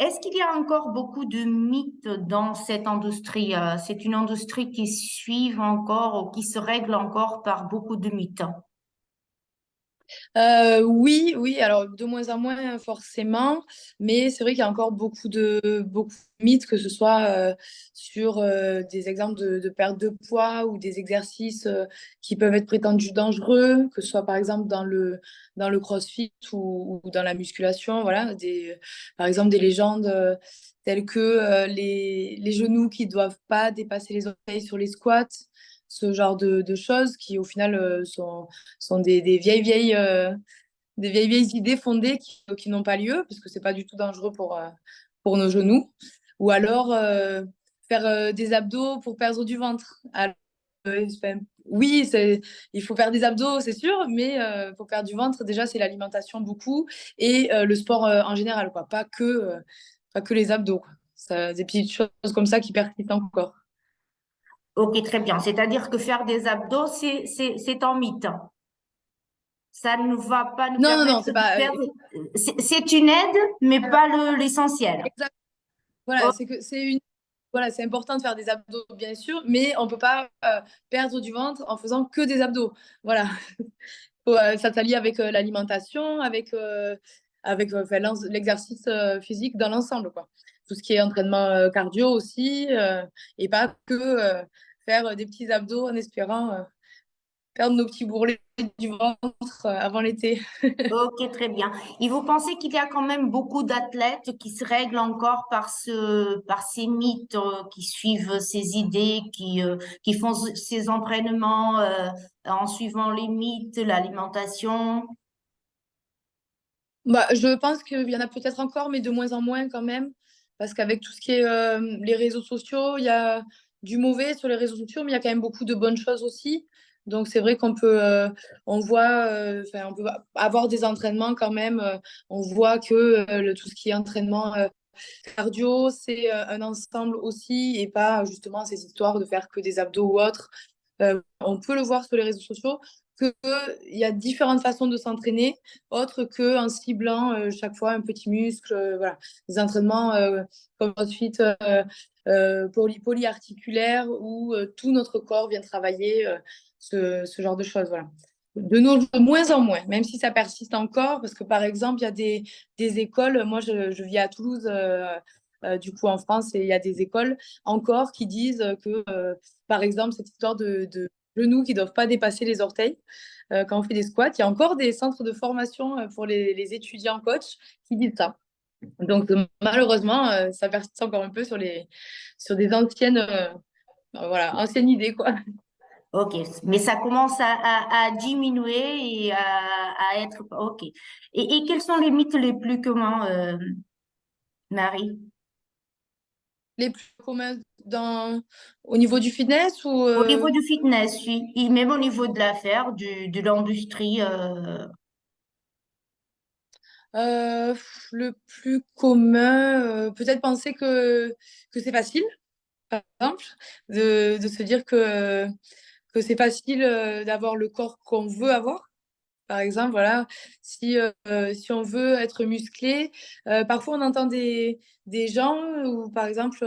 Est-ce qu'il y a encore beaucoup de mythes dans cette industrie? C'est une industrie qui suit encore ou qui se règle encore par beaucoup de mythes. Oui, oui, alors de moins en moins forcément, mais c'est vrai qu'il y a encore beaucoup de mythes, que ce soit sur des exemples de perte de poids ou des exercices qui peuvent être prétendus dangereux, que ce soit par exemple dans le CrossFit ou dans la musculation, voilà, par exemple des légendes telles que les genoux qui ne doivent pas dépasser les orteils sur les squats, ce genre de choses qui au final sont des des vieilles idées fondées qui n'ont pas lieu, parce que c'est pas du tout dangereux pour nos genoux. Ou alors faire des abdos pour perdre du ventre. Alors, enfin, oui, il faut faire des abdos, c'est sûr, mais pour perdre du ventre, déjà, c'est l'alimentation beaucoup et le sport en général, quoi. Pas que les abdos, quoi. Ça, des petites choses comme ça qui persistent encore. Ok, très bien. C'est-à-dire que faire des abdos, c'est un mythe. Ça ne va pas nous Non, permettre c'est de pas perdre. C'est une aide, mais pas l'essentiel. exact. Voilà, voilà, c'est important de faire des abdos, bien sûr, mais on peut pas perdre du ventre en faisant que des abdos. Voilà. Ça s'allie avec l'alimentation, avec l'exercice physique dans l'ensemble, quoi. Tout ce qui est entraînement cardio aussi, et pas que faire des petits abdos en espérant perdre nos petits bourrelets du ventre avant l'été. Ok, très bien. Et vous pensez qu'il y a quand même beaucoup d'athlètes qui se règlent encore par ces mythes, qui suivent ces idées, qui font ces entraînements, en suivant les mythes, l'alimentation? Bah, je pense qu'il y en a peut-être encore, mais de moins en moins quand même, parce qu'avec tout ce qui est les réseaux sociaux, il y a du mauvais sur les réseaux sociaux, mais il y a quand même beaucoup de bonnes choses aussi. Donc c'est vrai on voit, enfin, on peut avoir des entraînements quand même. On voit que tout ce qui est entraînement cardio, c'est un ensemble aussi, et pas justement ces histoires de faire que des abdos ou autres. On peut le voir sur les réseaux sociaux, qu'il y a différentes façons de s'entraîner, autres qu'en ciblant chaque fois un petit muscle. Voilà. Des entraînements comme CrossFit polyarticulaires, où tout notre corps vient travailler ce genre de choses. Voilà. De moins en moins, même si ça persiste encore, parce que par exemple, il y a des écoles, moi je vis à Toulouse, du coup en France, et il y a des écoles encore qui disent que, par exemple, cette histoire de genoux qui ne doivent pas dépasser les orteils quand on fait des squats, il y a encore des centres de formation pour les étudiants coachs qui disent ça. Donc malheureusement, ça persiste encore un peu sur des voilà, anciennes idées, quoi. Ok, mais ça commence à diminuer et à être. Ok. Et quels sont les mythes les plus communs, Marie? Les plus communs au niveau du fitness ou Au niveau du fitness, oui, et même au niveau de l'affaire, de l'industrie. euh, le plus commun, peut-être penser que c'est facile, par exemple, de se dire que c'est facile d'avoir le corps qu'on veut avoir. Par exemple, voilà, si on veut être musclé, parfois on entend des gens ou par exemple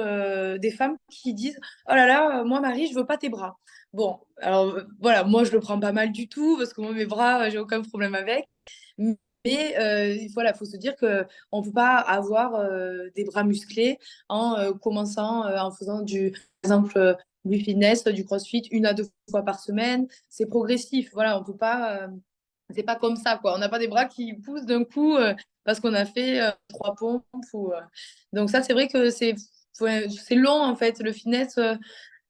des femmes qui disent: «Oh là là, moi Marie, je veux pas tes bras». Bon, alors voilà, moi je le prends pas mal du tout parce que moi mes bras, j'ai aucun problème avec. Mais voilà, faut se dire que on peut pas avoir des bras musclés en commençant en faisant par exemple, du fitness, du crossfit 1 à 2 fois par semaine. C'est progressif. Voilà, on peut pas. C'est pas comme ça, quoi. On n'a pas des bras qui poussent d'un coup parce qu'on a fait 3 pompes. Donc ça, c'est vrai que c'est long, en fait, le fitness.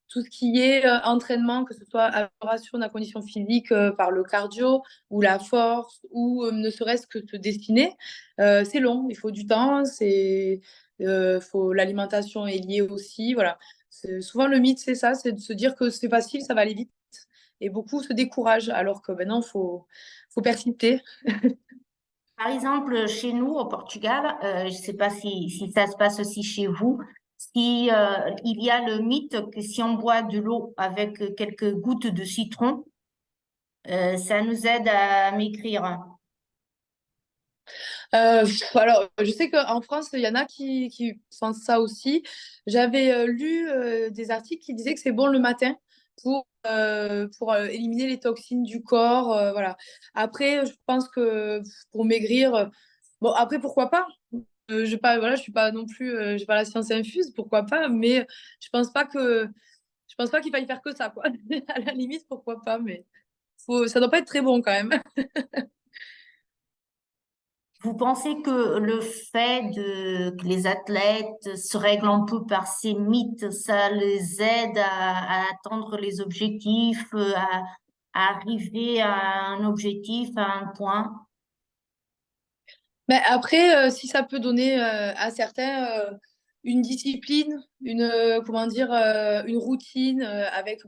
Tout ce qui est entraînement, que ce soit amélioration de la condition physique par le cardio ou la force ou ne serait-ce que se dessiner, c'est long. Il faut du temps. L'alimentation est liée aussi. Voilà. Souvent, le mythe, c'est ça, c'est de se dire que c'est facile, ça va aller vite. Et beaucoup se découragent, alors que maintenant, faut persister. Par exemple, chez nous au Portugal, je ne sais pas si ça se passe aussi chez vous, si, il y a le mythe que si on boit de l'eau avec quelques gouttes de citron, ça nous aide à maigrir. Alors, je sais qu'en France, il y en a qui font ça aussi. J'avais lu des articles qui disaient que c'est bon le matin pour éliminer les toxines du corps. Voilà. Après, je pense que pour maigrir, bon, après, pourquoi pas? Je suis pas non plus, j'ai pas la science infuse, pourquoi pas? Mais je pense pas que, je pense pas qu'il faille faire que ça, quoi. À la limite, pourquoi pas? Mais ça doit pas être très bon quand même. Vous pensez que le fait que les athlètes se règlent un peu par ces mythes, ça les aide à atteindre les objectifs, à arriver à un objectif, à un point? Mais après, si ça peut donner à certains une discipline, comment dire, une routine avec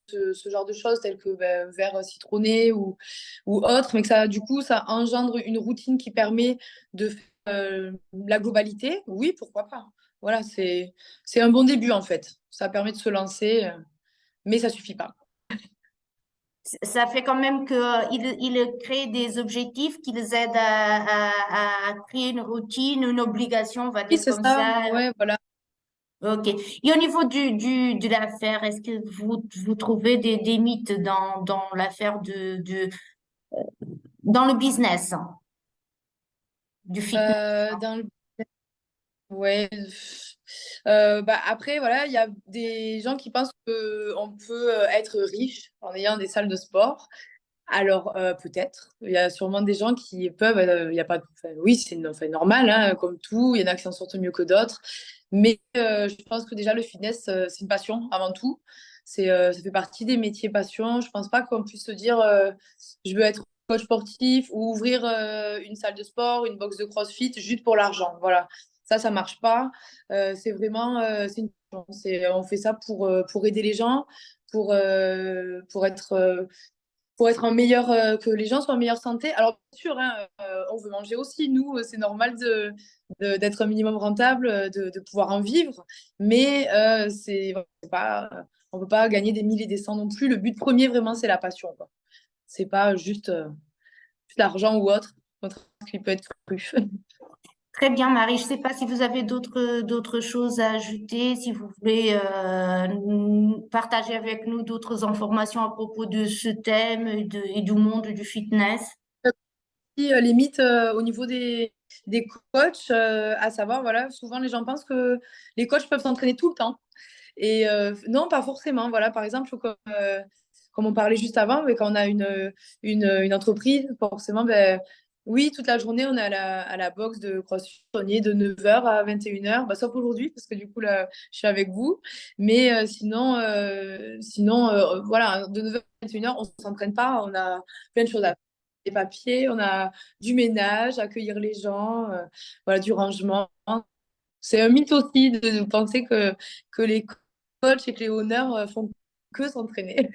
ce genre de choses telles que verre citronné ou autre, mais que ça, du coup, ça engendre une routine qui permet de faire la globalité, oui, pourquoi pas. Voilà, c'est un bon début en fait. Ça permet de se lancer, mais ça suffit pas. Ça fait quand même qu'il crée des objectifs qui les aident à créer une routine, une obligation, on va Oui, dire c'est comme ça, ça. ouais, voilà. Ok. Et au niveau de l'affaire, est-ce que vous trouvez des mythes dans l'affaire dans le business du fitness? Dans le Ouais. Après, voilà, il y a des gens qui pensent qu'on peut être riche en ayant des salles de sport. Alors, peut-être. Il y a sûrement des gens qui peuvent. Il y a pas, enfin, oui, c'est normal, hein, comme tout. Il y en a qui s'en sortent mieux que d'autres. Mais je pense que déjà, le fitness, c'est une passion avant tout. Ça fait partie des métiers passion. Je pense pas qu'on puisse se dire je veux être coach sportif ou ouvrir une salle de sport, une box de CrossFit juste pour l'argent. Voilà. Ça marche pas. C'est vraiment c'est une passion. On fait ça pour aider les gens, pour être en meilleur, que les gens soient en meilleure santé. Alors, bien sûr, hein, on veut manger aussi, nous, c'est normal d'être un minimum rentable, de pouvoir en vivre, mais c'est pas, on peut pas gagner des milliers et des cents non plus. Le but premier, vraiment, c'est la passion, quoi. C'est pas juste l'argent ou autre, autre qui peut être cru. Très bien, Marie. Je ne sais pas si vous avez d'autres choses à ajouter, si vous voulez partager avec nous d'autres informations à propos de ce thème et du monde du fitness. Les mythes au niveau des coachs, à savoir, voilà, souvent les gens pensent que les coachs peuvent s'entraîner tout le temps. Et non, pas forcément. Voilà, par exemple, comme on parlait juste avant, mais quand on a une entreprise, forcément, oui, toute la journée, on est à la box de CrossFit. On y est de 9h à 21h, sauf aujourd'hui, parce que du coup, là, je suis avec vous. Mais sinon voilà, de 9h à 21h, on ne s'entraîne pas. On a plein de choses à faire. Des papiers, on a du ménage, accueillir les gens, voilà, du rangement. C'est un mythe aussi de penser que les coachs et que les honneurs font que s'entraîner.